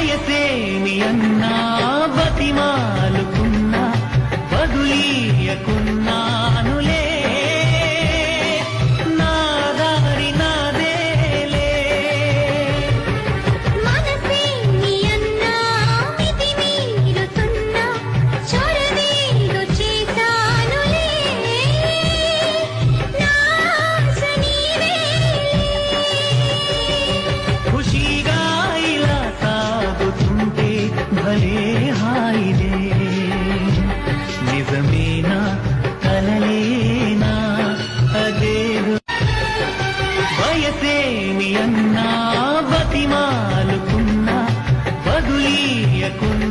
వయసేమి అన్నా బతిమాలుకున్నా బదులీయకున్నానులే నా దారి నాదేలే మనసేమి అన్నా మితి మీరుతున్నా చొరవేదో చేశానులే నా ఆశ నీవేలే ఖుషీగా ఇలా సాగుతుంటే భలే హాయిలే నిజమేనా కలలేనా అదేదో వయసేమి అన్నా బతిమాలుకున్నా బదులీయకున్నా